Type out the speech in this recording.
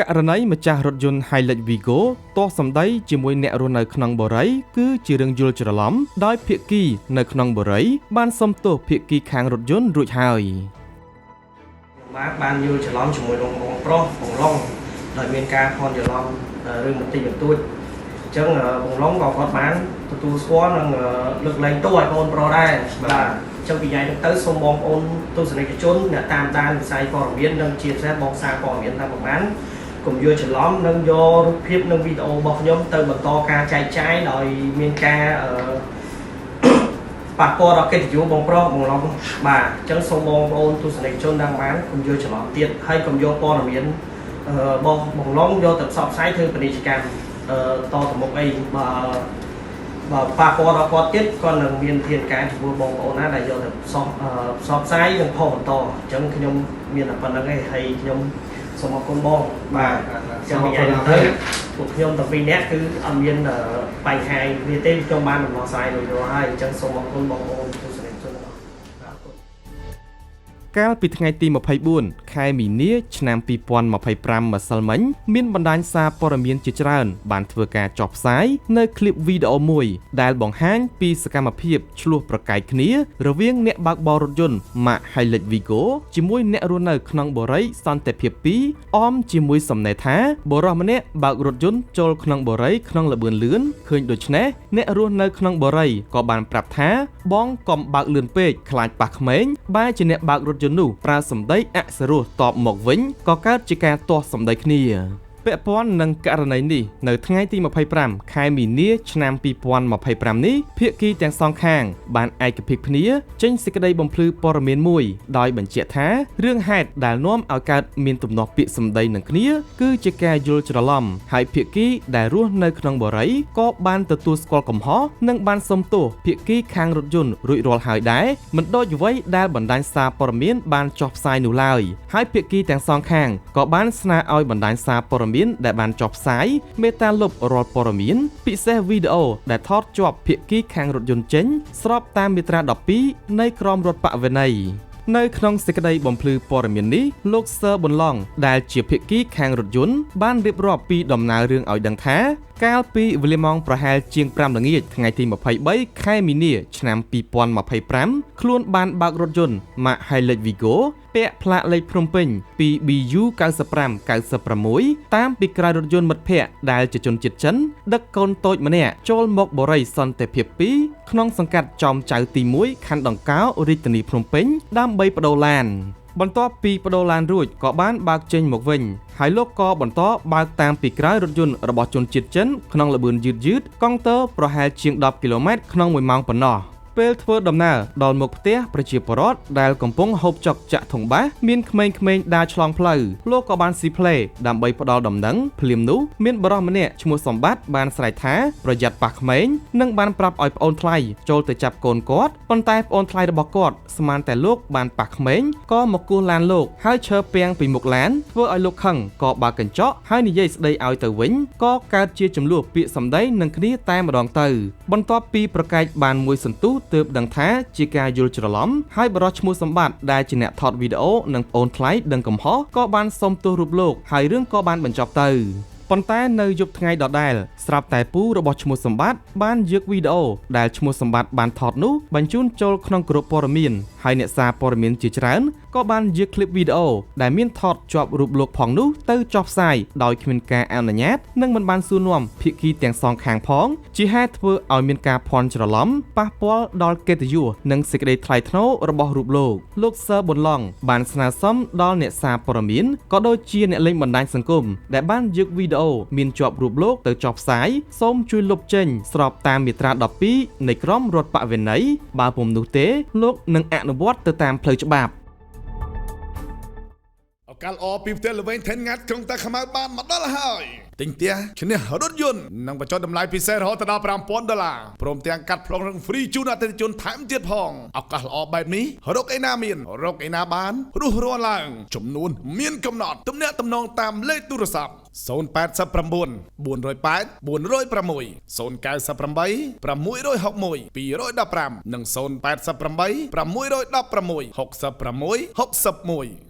ករណីម្ចាស់រថយន្ត Hilux Vigo ទាស់សម្ដីជាមួយអ្នករស់នៅក្នុងបរិយគឺជារឿងយល់ច្រឡំដោយភាគីនៅក្នុងបរិយបានសុំទោសភាគីខាងរថយន្តរួចហើយបានយល់ច្រឡំជាមួយបងប្រុសបងឡុងដោយមានការភ័ន្តច្រឡំរឿងបន្តិចបន្តួចអញ្ចឹងបងឡុងក៏គាត់បានទទួលស្គាល់និងលើកលែងទោសឲ្យបងប្រុសដែរបាទអញ្ចឹងពីថ្ងៃនេះទៅសូមបងប្អូនទស្សនិកជនអ្នកតាមដានវិស័យព័ត៌មាននិងជាពិសេសបងសារព័ត៌មានតាមប្រមាណកុំយល់ច្រឡំនិងយករូបភាពនិងវីដេអូរបស់ខ្ញុំទៅបន្តការចែកចាយដោយមានការប៉ះពាល់ដល់កិត្តិយសបងប្រុសបងឡុងបាទអញ្ចឹងសូមបងប្អូនទស្សនិកជនតាមបានកុំយល់ច្រឡំទៀតហើយកុំយកព័ត៌មានបងឡុងយកទៅផ្សព្វផ្សាយធ្វើពាណិជ្ជកម្មតទៅមុខអីបើប៉ះពាល់ដល់គាត់ទៀតគាត់នឹងមានធានការចំពោះបងប្អូនណាដែលយកទៅផ្សព្វផ្សាយនិងផុសបន្តអញ្ចឹងខ្ញុំមានតែប៉ុណ្្នឹងឯងហើយខ្ញុំសូមអរគុណបងបាទចាំពីថ្ងៃទៅពួកខ្ញុំទាំងពីរនាក់គឺអត់មានបញ្ហានេះទេខ្ញុំបានដំណោះស្រាយរួចរាល់ហើយអញ្ចឹងសូមអរគុណបងប្អូនទស្សនិកជនទាំងអស់កាលពីថ្ងៃទី24ខែមីនាឆ្នាំ2025ម្សិលមិញមានបណ្ដាញសារព័ត៌មានជាច្រើនបានធ្វើការចុះផ្សាយនៅคลิปវីដេអូមួយដែលបង្ហាញពីសកម្មភាពឆ្លោះប្រកែកគ្នារវាងអ្នកបើកបររថយន្ត Mack Hilux Vigo ជាមួយអ្នករស់នៅក្នុងបរិយសន្តិភាព2អមជាមួយសំណេរថាបុរសម្នាក់បើករថយន្តចូលក្នុងបរិយក្នុងល្បឿនលឿនឃើញដូច្នេះអ្នករស់នៅក្នុងបរិយក៏បានប្រាប់ថាបងកុំបើកលឿនពេកខ្លាចប៉ះក្មេងបែរជាអ្នកបើករថយន្តនោះប្រើសម្ដីអសរោះតបមកវិញក៏កើតជាការទាស់សម្ដីគ្នាពាក់ព័ន្ធនឹងករណីនេះនៅថ្ងៃទី25ខែមីនាឆ្នាំ2025នេះភាគីទាំងសងខាងបានឯកភាពគ្នាចេញសេចក្តីបំភ្លឺព័ត៌មានមួយដោយបញ្ជាក់ថារឿងហេតុដែលនាំឲ្យកើតមានទំនាស់ពាក្យសម្ដីនឹងគ្នាគឺជាការយល់ច្រឡំហើយភាគីដែលរស់នៅក្នុងបរិយក៏បានទទួលស្គាល់កំហុសនិងបានសុំទោសភាគីខាងរថយន្តរួចរាល់ហើយដែរមិនដូចអ្វីដែលបណ្ដាញសារព័ត៌មានបានចុះផ្សាយនោះឡើយហើយភាគីទាំងសងខាងក៏បានស្នើឲ្យបណ្ដាញសារព័ត៌មានដែលបានចុះផ្សាយមេត្តាលុបរាល់ព័ត៌មានពិសេសវីដេអូដែលថតជាប់ភាគីខាងរថយន្តចេញស្របតាមមាត្រា12នៃក្រមរដ្ឋបវេណីនៅក្នុងសេចក្តីបំភ្លឺព័ត៌មាននេះលោកសឺប៊ុនឡុងដែលជាភាគីខាងរថយន្តបានរៀបរាប់ពីដំណើររឿងឲ្យដឹងថាកាលពីវេលាម៉ោងប្រហែលជាង5ល្ងាចថ្ងៃទី23ខែមីនាឆ្នាំ2025ខ្លួនបានបើករថយន្ត Mack Hilux Vigo ពាក់ផ្លាកលេខភ្នំពេញ 2BU 9596តាមពីក្រោយរថយន្តមិត្តភ័ក្តិដែលជាជនជាតិចិនដឹកកូនតូចម្នាក់ចូលមកបរិយសន្តិភាព2ក្នុងសង្កាត់ចំចៅទី1ខណ្ឌដង្កោរាជធានីភ្នំពេញដើម្បីបដូរឡានបន្ទាប់ពីបដូរឡានរួចក៏បានបើកចេញមកវិញហើយលោកក៏បន្តបើកតាមពីក្រោយរថយន្តរបស់ជនជាតិចិនក្នុងល្បឿនយឺតកង់ទ័រប្រហែលជាង10គីឡូម៉ែត្រក្នុង1ម៉ោងប៉ុណ្ណោះពេលធ្វើដំណើរដល់មុខផ្ទះប្រជាពលរដ្ឋដែលកំពុងហូបចុកចាក់ធុងបាសមានក្មេងៗដើរឆ្លងផ្លូវលោកក៏បានស៊ីផ្លេដើម្បីផ្ដល់ដំណឹងភ្លាមនោះមានបរិសម្នាក់ឈ្មោះសម្បត្តិបានស្រែកថាប្រយ័ត្នប៉ះក្មេងនិងបានប្រាប់ឲ្យប្អូនថ្លៃចូលទៅចាប់កូនគាត់ប៉ុន្តែប្អូនថ្លៃរបស់គាត់ស្មានតែលោកបានប៉ះក្មេងក៏មកគោះឡានលោកហើយឈើពាំងពីមុខឡានធ្វើឲ្យលោកខឹងក៏បើកកញ្ចក់ហើយនិយាយស្ដីឲ្យទៅវិញក៏កើតជាចំនួនពាក្យសម្ដីនឹងគ្នាតែម្ដងទៅបន្ទាប់ពីប្រកែកបានមួយសន្ទុះទើបដឹងថាជាការយល់ច្រឡំហើយបរិសុទ្ធឈ្មោះសម្បត្តិដែលជាអ្នកថតវីដេអូនិងប្អូនថ្លៃដឹងកំហុសក៏បានសុំទោសរូបលោកហើយរឿងក៏បានបញ្ចប់ទៅប៉ុន្តែនៅយប់ថ្ងៃដដែលស្រាប់តែពូរបស់ឈ្មោះសម្បត្តិបានយកវីដេអូដែលឈ្មោះសម្បត្តិបានថតនោះបញ្ជូនចូលក្នុងក្រុមព័ត៌មានហើយអ្នកសារព័ត៌មានជាច្រើនក៏បានយកคลิปវីដេអូដែលមានថតជាប់រូបលោកផងនោះទៅចុះផ្សាយដោយគ្មានការអនុញ្ញាតនិងមិនបានសួរនាំភាគីទាំងសងខាងផងជាហេតុធ្វើឲ្យមានការភ័ន្តច្រឡំប៉ះពាល់ដល់កិត្តិយសនិងសេចក្តីថ្លៃថ្នូររបស់រូបលោកសឺប៊ុនឡុងបានស្នើសុំដល់អ្នកសារព័ត៌មានក៏ដូចជាអ្នកលេងបណ្ដាញសង្គមដែលបានយកវីដេអូមានជាប់រូបលោកទៅចុះផ្សាយសូមជួយលុបចេញស្របតាមមាត្រា12នៃក្រមរដ្ឋបវេណីបើពុំនោះទេលោកនឹងអនុវត្តទៅតាមផ្លូវច្បាប់កាលអពីផ្ទះល្វែងថេនងាត់ក្នុងតាខ្មៅបានមកដល់ហើយទិញផ្ទះឈ្នះរថយន្តនិងបញ្ចុះតម្លៃពិសេសរហូតដល់$5,000ព្រមទាំងកាត់ប្លង់រឹង free ជូនអតិថិជនថែមទៀតផងឱកាសល្អបែបនេះរកឯណាមានរកឯណាបានរស់រានឡើងចំនួនមានកំណត់ទំនាក់ទំនងតាមលេខទូរស័ព្ទ089 408 406 098 661 215និង088 616 66 61